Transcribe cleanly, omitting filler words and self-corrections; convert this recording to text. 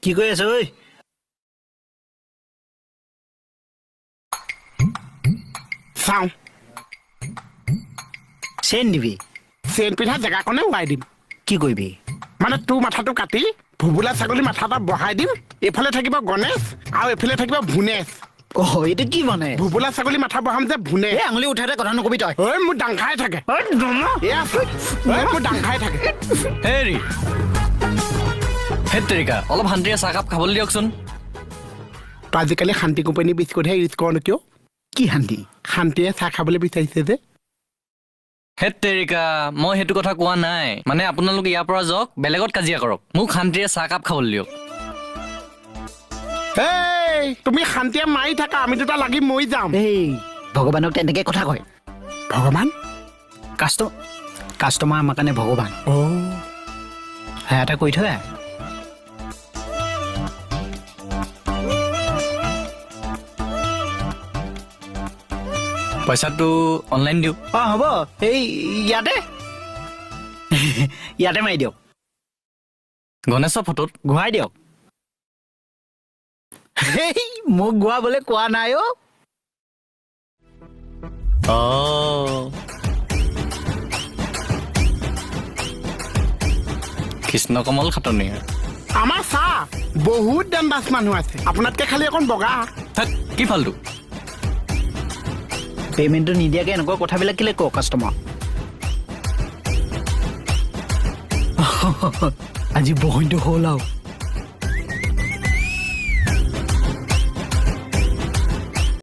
কি কৈ আছ ঐ চাও চেন দিবি চেন পিঠা জেগাকণে উৰাই দিম কি কৰিবি মানে তোৰ মাথাটো কাটি ভুবুলা ছাগলী মাথা এটা বহাই দিম এইফালে থাকিব গণেশ আৰু এইফালে থাকিব ভুনেশ এইটো কি মানে ভুবুলা ছাগলী মাথা বহাম যে ভুনে এই আঙুলি উঠাই কথা নকবি তই ঐ মোৰ ডাং খাই থাকে এয়া মোৰ ডাং খাই থাকে হেৰি হেতৰিকা অলপ শান্তিৰে চাহকাপ খাবলৈ দিয়কচোন তই আজিকালি শান্তি কোম্পানী বিস্কুটহে ইউজ কৰ ন কিয় কি শান্তি শান্তিৰে চাহ খাবলৈ বিচাৰিছে যে হেতৰিকা মই সেইটো কথা কোৱা নাই মানে আপোনালোক ইয়াৰ পৰা যাওক বেলেগত কাজিয়া কৰক মোক শান্তিৰে চাহকাপ খাবলৈ দিয়ক এই তুমি শান্তিয়ে মাৰি থাকা আমি দুটা লাগি মৰি যাম এই ভগৱানক তেনেকে কথা কয় ভগৱান কাষ্টমাৰ আমাৰ কাৰণে ভগৱান সেয়া এটা কৈ থৈ পইচাটো অনলাইন দিওঁ হ'ব এই ইয়াতে ইয়াতে মাৰি দিয়ক গণেশৰ ফটোত ঘূৰাই দিয়ক মোক ঘূৰাবলৈ কোৱা নাই কৃষ্ণ কমল খাটনি আমাৰ চাহ বহুত ডেঞ্জাছ মানুহ আছে আপোনাতকে খালি অকণ বগা কি ফাল্টু পে'মেণ্টটো নিদিয়াকৈ এনেকুৱা কথাবিলাক কেলৈ কওঁ কাষ্টমাৰ আজি বহনটো হ'ল আৰু